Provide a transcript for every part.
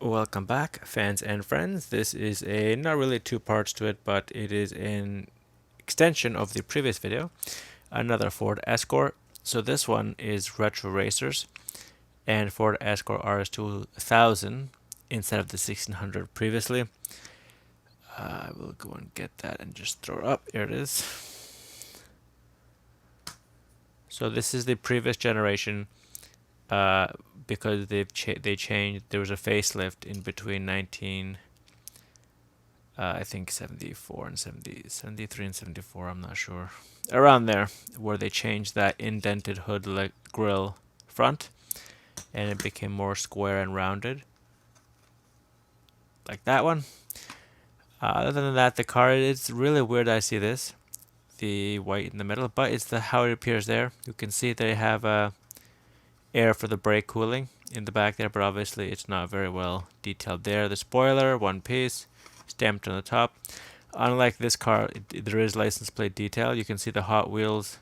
Welcome back, fans and friends. This is a not really two parts to it, but it is an extension of the previous video. Another Ford Escort. So this one is retro racers and Ford Escort RS2000 instead of the 1600 previously. I will go and get that and just throw it up. Here it is. So this is the previous generation. Because they changed. There was a facelift in between 19. I think 74 and 70, 73 and 74, I'm not sure. Around there, where they changed that indented hood like grill front and it became more square and rounded. Like that one. Other than that, the car, it's really weird I see this. The white in the middle, but it's how it appears there. You can see they have air for the brake cooling in the back there, but obviously it's not very well detailed there. The spoiler, one piece, stamped on the top. Unlike this car, there is license plate detail. You can see the Hot Wheels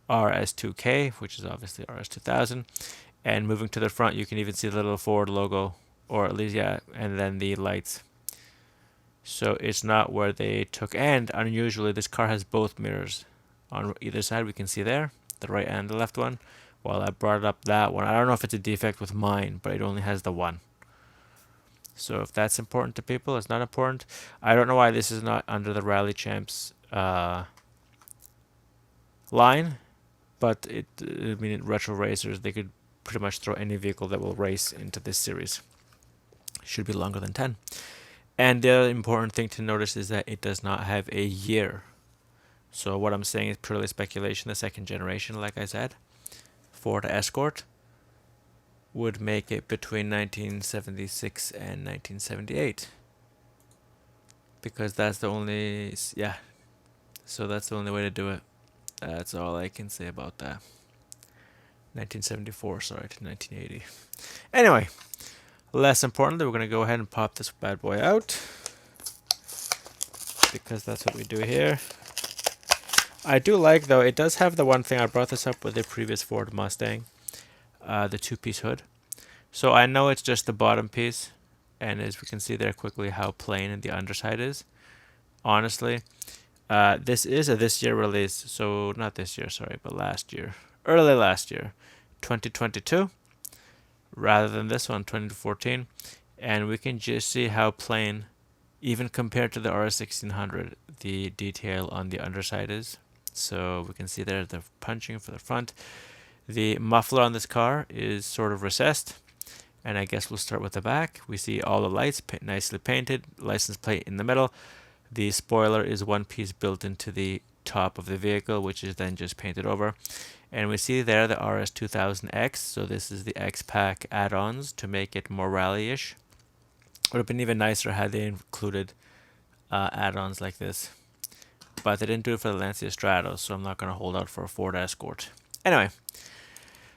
RS2K, which is obviously RS2000. And moving to the front, you can even see the little Ford logo, or at least, yeah, and then the lights. So it's not where they took, and unusually, this car has both mirrors on either side. We can see there, the right and the left one. While I brought up that one, I don't know if it's a defect with mine, but it only has the one. So if that's important to people, it's not important. I don't know why this is not under the Rally Champs line, but I mean, retro racers, they could pretty much throw any vehicle that will race into this series. Should be longer than 10. And the other important thing to notice is that it does not have a year. So what I'm saying is purely speculation. The second generation, like I said, Ford Escort would make it between 1976 and 1978. Because that's the only, yeah. So that's the only way to do it. That's all I can say about that. 1974, sorry, to 1980. Anyway, less importantly, we're going to go ahead and pop this bad boy out. Because that's what we do here. I do like, though, it does have the one thing, I brought this up with the previous Ford Mustang, the two-piece hood. So I know it's just the bottom piece, and as we can see there quickly how plain the underside is. Honestly, this is a this year release, so not this year, sorry, but last year. Early last year, 2022, rather than this one, 2014. And we can just see how plain, even compared to the RS1600, the detail on the underside is. So we can see there the punching for the front. The muffler on this car is sort of recessed. And I guess we'll start with the back. We see all the lights nicely painted, license plate in the middle. The spoiler is one piece built into the top of the vehicle, which is then just painted over. And we see there the RS2000X. So this is the X-Pack add-ons to make it more rally-ish. Would have been even nicer had they included add-ons like this. But they didn't do it for the Lancia Stratos, so I'm not going to hold out for a Ford Escort. Anyway,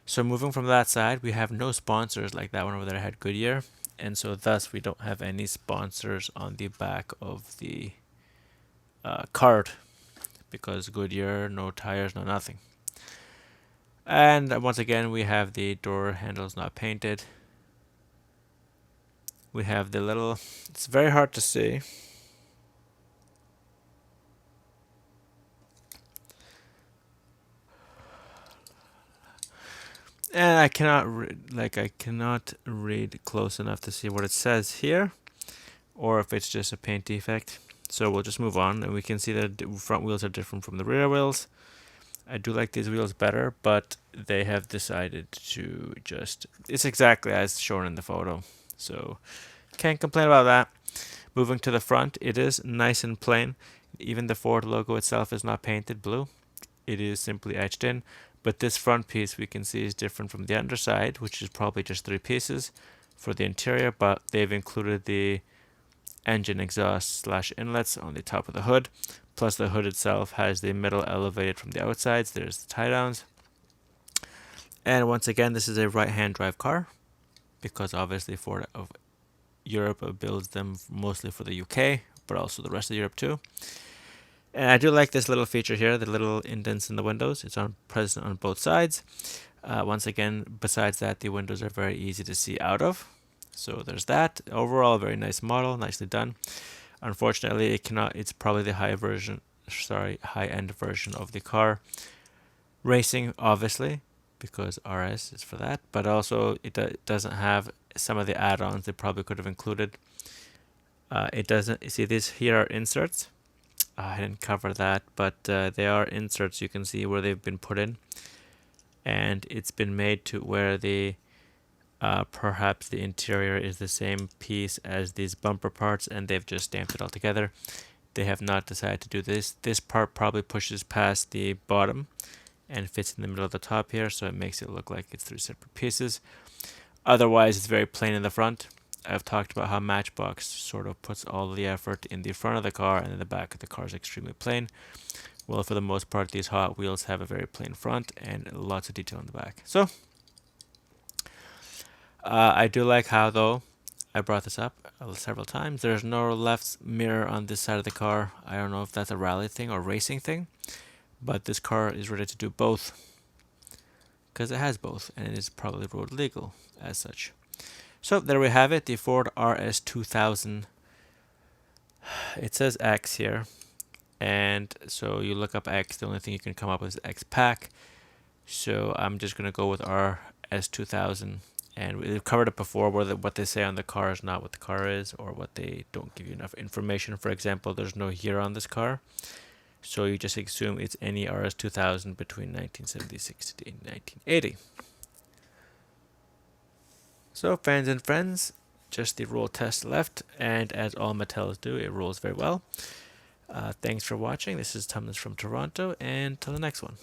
so moving from that side, we have no sponsors like that one over there had Goodyear. And so thus we don't have any sponsors on the back of the card. Because Goodyear, no tires, no nothing. And once again, we have the door handles not painted. We have the little, it's very hard to see. And I cannot read close enough to see what it says here, or if it's just a paint defect. So we'll just move on, and we can see that the front wheels are different from the rear wheels. I do like these wheels better, but they have decided to just, it's exactly as shown in the photo. So can't complain about that. Moving to the front, it is nice and plain. Even the Ford logo itself is not painted blue. It is simply etched in. But this front piece we can see is different from the underside, which is probably just 3 pieces for the interior, but they've included the engine exhaust / inlets on the top of the hood. Plus the hood itself has the middle elevated from the outsides. There's the tie downs. And once again, this is a right-hand drive car because obviously Ford of Europe builds them mostly for the UK, but also the rest of Europe too. And I do like this little feature here, the little indents in the windows. It's present on both sides. Once again, besides that, the windows are very easy to see out of. So there's that. Overall, a very nice model, nicely done. Unfortunately, it cannot. It's probably the high-end version of the car. Racing, obviously, because RS is for that, but also it doesn't have some of the add-ons they probably could have included. It doesn't. You see, these here are inserts. I didn't cover that, but they are inserts. You can see where they've been put in, and it's been made to where the perhaps the interior is the same piece as these bumper parts, and they've just stamped it all together. They have not decided to do this. This part probably pushes past the bottom and fits in the middle of the top here, so it makes it look like it's three separate pieces. Otherwise, it's very plain in the front. I've talked about how Matchbox sort of puts all the effort in the front of the car, and then the back of the car is extremely plain. Well, for the most part, these Hot Wheels have a very plain front and lots of detail in the back. So, I do like how, though, I brought this up several times. There's no left mirror on this side of the car. I don't know if that's a rally thing or racing thing, but this car is ready to do both because it has both, and it is probably road legal as such. So there we have it, the Ford RS 2000. It says X here, and so you look up X, the only thing you can come up with is X Pack. So I'm just going to go with RS 2000. And we've covered it before where what they say on the car is not what the car is, or what they don't give you enough information. For example, there's no year on this car, so you just assume it's any RS 2000 between 1976 to 1980. So fans and friends, just the roll test left, and as all Mattels do, it rolls very well. Thanks for watching. This is Thomas from Toronto, and till the next one.